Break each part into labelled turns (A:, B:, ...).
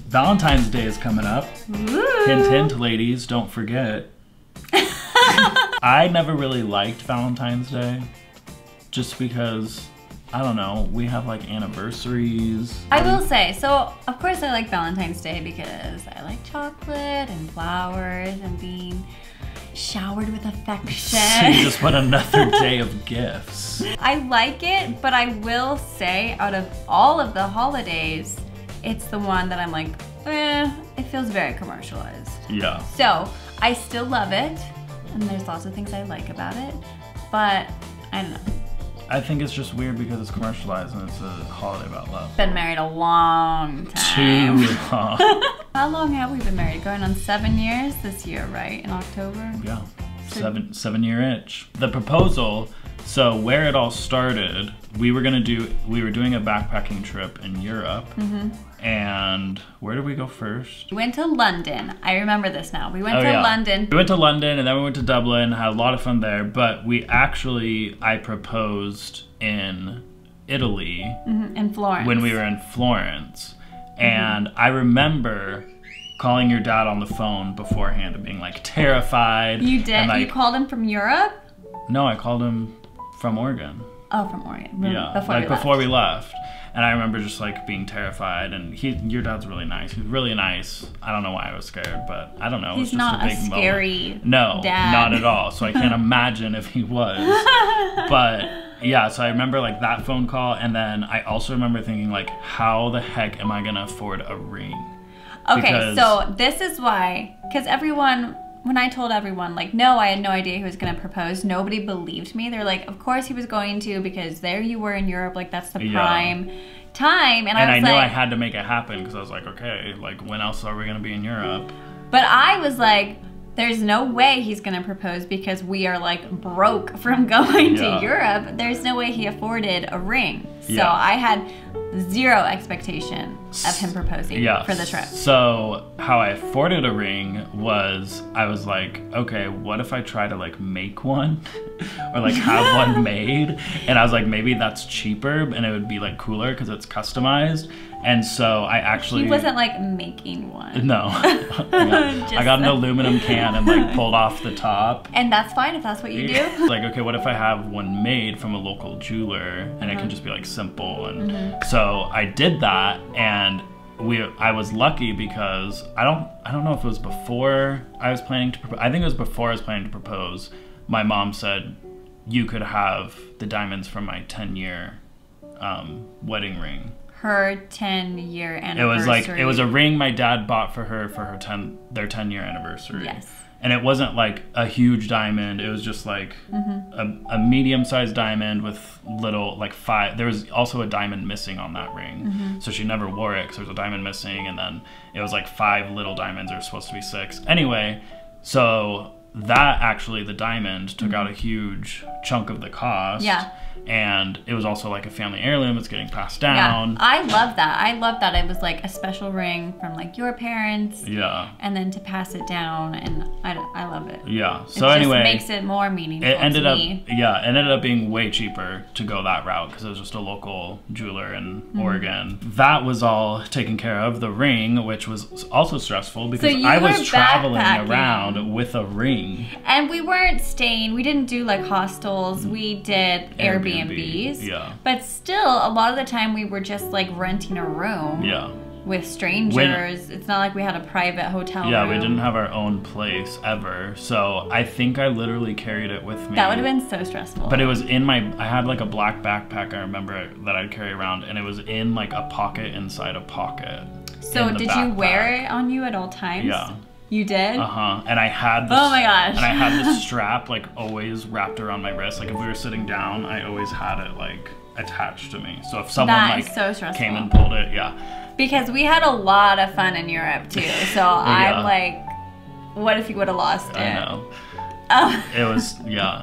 A: Valentine's Day is coming up.
B: Woo.
A: Hint, hint, ladies, don't forget. I never really liked Valentine's Day just because, I don't know, we have like anniversaries.
B: I will say, so of course I like Valentine's Day because I like chocolate and flowers and being showered with affection.
A: So you just want another day of gifts.
B: I like it, but I will say out of all of the holidays, it's the one that I'm like, it feels very commercialized.
A: Yeah.
B: So I still love it, and there's lots of things I like about it, but I don't know.
A: I think it's just weird because it's commercialized and it's a holiday about love.
B: Been married a long time.
A: Too long.
B: How long have we been married? Going on 7 years this year, right? In October?
A: Yeah, 7-year itch. The proposal, so where it all started, we were doing a backpacking trip in Europe. And where did we go first?
B: We went to London. I remember this now. We went to
A: yeah.
B: London.
A: We went to London and then we went to Dublin, had a lot of fun there, but I proposed in Italy.
B: In Florence.
A: When we were in Florence. And I remember calling your dad on the phone beforehand and being like terrified.
B: You did?
A: And, like,
B: you called him from Europe?
A: No, I called him from Oregon.
B: Oh, from Oregon.
A: Yeah, before we left. And I remember just like being terrified, and your dad's really nice. He's really nice. I don't know why I was scared, but I don't know.
B: He's
A: it was just
B: not
A: a big
B: scary
A: No,
B: dad.
A: not at all. So I can't imagine if he was. But yeah, so I remember like that phone call, and then I also remember thinking like, how the heck am I gonna afford a ring?
B: Okay, so this is why, because when I told everyone, like, no, I had no idea he was going to propose, nobody believed me. They're like, of course he was going to, because there you were in Europe, like, that's the prime time. And I
A: knew I had to make it happen, because I was like, okay, like, when else are we going to be in Europe?
B: But I was like, there's no way he's going to propose because we are, like, broke from going to Europe. There's no way he afforded a ring. So I had zero expectation of him proposing for the trip.
A: So how I afforded a ring was, I was like, okay, what if I try to like make one or like have one made? And I was like, maybe that's cheaper and it would be like cooler because it's customized. And so I actually...
B: He wasn't like making one.
A: No. I got an aluminum can and like pulled off the top.
B: And that's fine if that's what you do.
A: Like, okay, what if I have one made from a local jeweler and it can just be like simple? And so I did that, and I was lucky because I don't know if it was before I was planning to propose. I think it was before I was planning to propose. My mom said, you could have the diamonds from my 10-year wedding ring.
B: Her 10-year anniversary.
A: It was like, it was a ring my dad bought for her for their 10-year anniversary.
B: Yes.
A: And it wasn't like a huge diamond. It was just like a medium-sized diamond with little, like 5. There was also a diamond missing on that ring. So she never wore it because there was a diamond missing. And then it was like 5 little diamonds. There were supposed to be 6. Anyway, so that actually, the diamond took out a huge chunk of the cost.
B: Yeah.
A: And it was also like a family heirloom. It's getting passed down.
B: Yeah, I love that. I love that it was like a special ring from like your parents.
A: Yeah.
B: And then to pass it down, and I love it.
A: Yeah. So anyway,
B: it makes it more meaningful.
A: It ended up being way cheaper to go that route because it was just a local jeweler in Oregon. That was all taken care of. The ring, which was also stressful because I was traveling around with a ring. And
B: we weren't staying. We didn't do like hostels. We did Airbnbs.
A: Yeah.
B: But still, a lot of the time we were just like renting a room.
A: Yeah.
B: With strangers. It's not like we had a private hotel room.
A: Yeah, we didn't have our own place ever. So I think I literally carried it with me.
B: That would have been so stressful.
A: But it was I had like a black backpack, I remember, that I'd carry around, and it was in like a pocket inside a pocket.
B: So did you wear it on you at all times?
A: Yeah.
B: You did?
A: And I had this,
B: oh my gosh.
A: And I had this strap like always wrapped around my wrist. Like if we were sitting down, I always had it like attached to me. So if someone like came and pulled it,
B: Because we had a lot of fun in Europe too. So I'm like, what if you would have lost it?
A: I know. It was,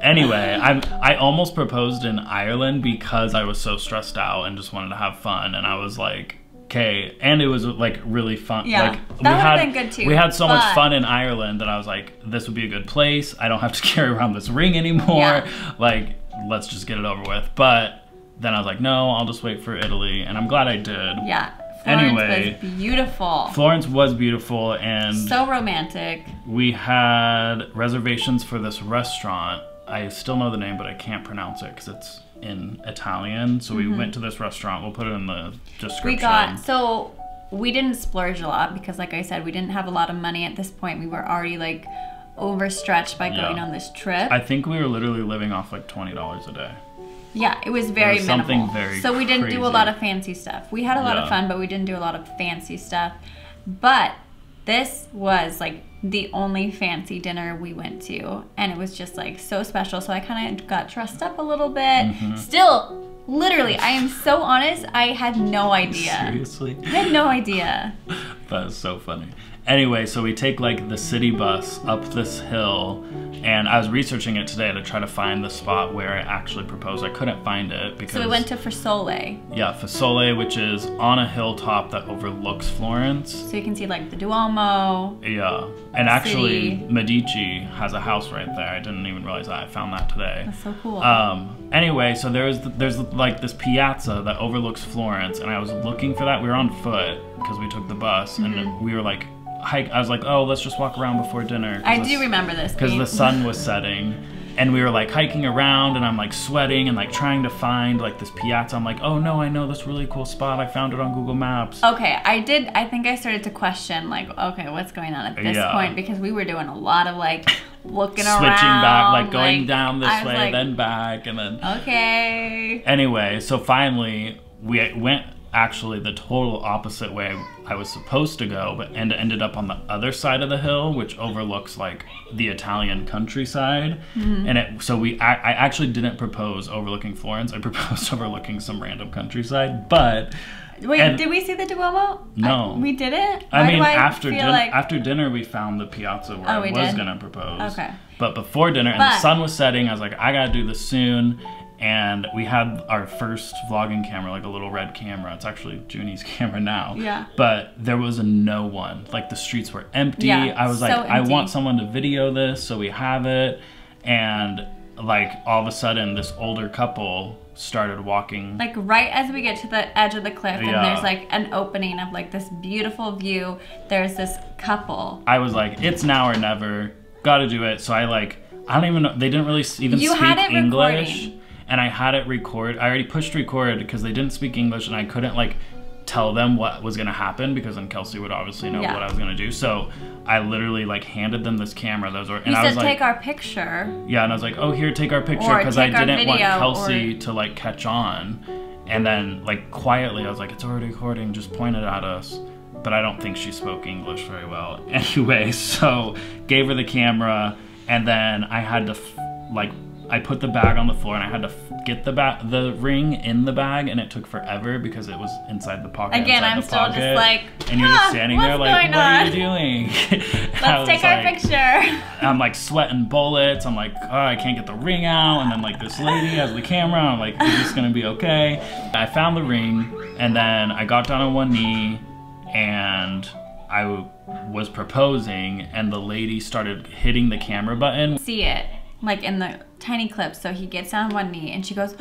A: Anyway, I almost proposed in Ireland because I was so stressed out and just wanted to have fun. And I was like, okay, and it was like really fun.
B: Yeah,
A: like,
B: that would have been good too.
A: We had so much fun in Ireland that I was like, this would be a good place. I don't have to carry around this ring anymore. Like, let's just get it over with. But then I was like, no, I'll just wait for Italy, and I'm glad I did.
B: Yeah. Florence was beautiful.
A: Florence was beautiful and
B: so romantic.
A: We had reservations for this restaurant. I still know the name, but I can't pronounce it because it's in Italian. So we went to this restaurant. We'll put it in the description.
B: We didn't splurge a lot because, like I said, we didn't have a lot of money at this point. We were already like overstretched by going on this trip.
A: I think we were literally living off like $20 a day.
B: Yeah, it was very minimal.
A: Something very
B: So we didn't do a lot of fancy stuff. We had a lot of fun, but we didn't do a lot of fancy stuff. But this was like the only fancy dinner we went to, and it was just like so special. So I kind of got dressed up a little bit. Still, literally, I am so honest, I had no idea.
A: Seriously?
B: I had no idea.
A: That is so funny. Anyway, so we take like the city bus up this hill, and I was researching it today to try to find the spot where I actually proposed. I couldn't find it because...
B: So we went to Fasole.
A: Yeah, Fasole, which is on a hilltop that overlooks Florence. So
B: you can see like the Duomo.
A: Yeah, and actually Medici has a house right there. I didn't even realize that. I found that today.
B: That's so cool.
A: Anyway, so there's like this piazza that overlooks Florence, and I was looking for that. We were on foot because we took the bus, and we were like... I was like, oh, let's just walk around before dinner.
B: I do remember this.
A: Because the sun was setting, and we were like hiking around, and I'm like sweating and like trying to find like this piazza. I'm like, oh no, I know this really cool spot. I found it on Google Maps.
B: Okay, I think I started to question like, okay, what's going on at this point? Because we were doing a lot of like looking around.
A: Switching back, like going down this way, like, then back, and then...
B: Okay.
A: Anyway, so finally, we went actually the total opposite way I was supposed to go, but ended up on the other side of the hill, which overlooks like the Italian countryside. And I actually didn't propose overlooking Florence. I proposed overlooking some random countryside. But
B: wait, did we see the Duomo?
A: No,
B: we didn't.
A: After dinner we found the piazza where I was gonna propose.
B: Okay,
A: but before dinner and the sun was setting, I was like, I gotta do this soon. And we had our first vlogging camera, like a little red camera. It's actually Junie's camera now.
B: Yeah.
A: But there was no one. Like the streets were empty.
B: Yeah,
A: I was like, I want someone to video this, so we have it. And like all of a sudden, this older couple started walking.
B: Like right as we get to the edge of the cliff, and there's like an opening of like this beautiful view. There's this couple. I was like, it's now or never. Got to do it. So I don't even know. They didn't really even speak English. Recording. And I had it record. I already pushed record because they didn't speak English, and I couldn't like tell them what was gonna happen because then Kelsey would obviously know what I was gonna do. So I literally like handed them this camera. And I was like, take our picture.
A: Yeah, and I was like, oh, here, take our picture, because I didn't want Kelsey to like catch on. And then like quietly, I was like, it's already recording. Just point it at us. But I don't think she spoke English very well. Anyway, so gave her the camera, and then I had to I put the bag on the floor, and I had to get the ring in the bag, and it took forever because it was inside the pocket.
B: Again, I'm still just like,
A: and you're just standing there like, what are you doing?
B: Let's take our picture.
A: I'm like sweating bullets. I'm like, oh, I can't get the ring out. And then like this lady has the camera. I'm like, is this gonna be okay? I found the ring, and then I got down on one knee, and I was proposing, and the lady started hitting the camera button.
B: See it. Like in the tiny clip, so he gets on one knee and she goes,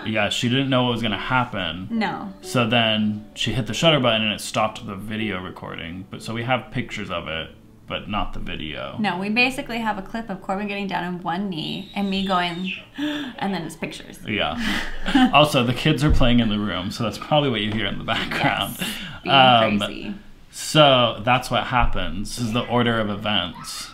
A: yeah, she didn't know what was gonna happen.
B: No.
A: So then she hit the shutter button and it stopped the video recording. But so we have pictures of it, but not the video.
B: No, we basically have a clip of Corbin getting down on one knee and me going, and then it's pictures.
A: Yeah. Also, the kids are playing in the room, so that's probably what you hear in the background.
B: Yes, being crazy.
A: So that's what happens. This is the order of events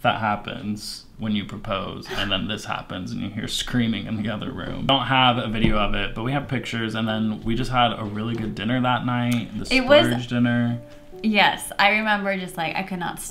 A: that happens when you propose, and then this happens and you hear screaming in the other room. We don't have a video of it, but we have pictures, and then we just had a really good dinner that night. The splurge dinner.
B: Yes, I remember just like I could not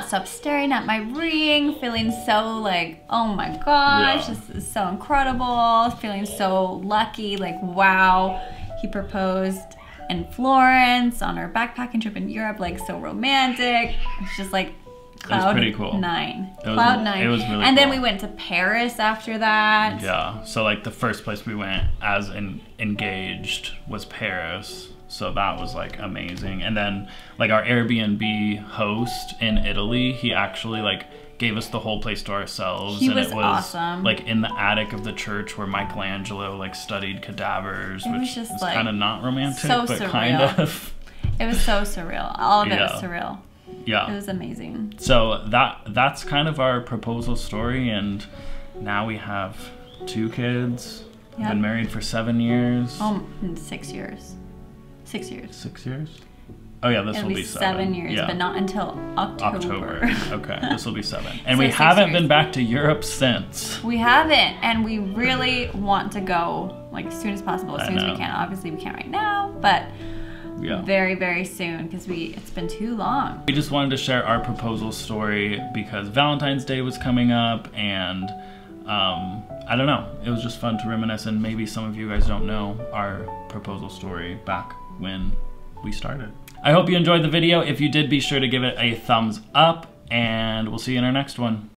B: stop staring at my ring, feeling so like, oh my gosh, this is so incredible, feeling so lucky, like wow, he proposed in Florence on our backpacking trip in Europe, like so romantic. It's just like Cloud
A: pretty cool.
B: Nine.
A: It was really cool.
B: And then we went to Paris after that.
A: Yeah, so like the first place we went as engaged was Paris. So that was like amazing. And then like our Airbnb host in Italy, he actually like gave us the whole place to ourselves.
B: He
A: and
B: was
A: it was
B: awesome.
A: like in the attic of the church where Michelangelo like studied cadavers,
B: It was
A: which
B: just,
A: is
B: like,
A: kind of not romantic,
B: so
A: but
B: surreal.
A: kind of.
B: It was so surreal. All of it
A: Yeah.
B: was surreal.
A: Yeah.
B: It was amazing.
A: So that's kind of our proposal story, and now we have 2 kids.
B: Yep.
A: Been married for 7 years.
B: 6 years. 6 years.
A: 6 years? Oh yeah, this
B: It'll
A: will
B: be
A: be
B: 7 years,
A: Yeah.
B: but not until October.
A: Okay, this will be 7. And
B: So
A: we
B: 6
A: haven't
B: years.
A: been back to Europe since.
B: We haven't, and we really want to go like as soon as possible, as
A: I
B: soon as
A: know.
B: we can. Obviously, we can't right now, but
A: Yeah.
B: very, very soon because it's been too long.
A: We just wanted to share our proposal story because Valentine's Day was coming up, and I don't know, it was just fun to reminisce, and maybe some of you guys don't know our proposal story back when we started. I hope you enjoyed the video. If you did, be sure to give it a thumbs up, and we'll see you in our next one.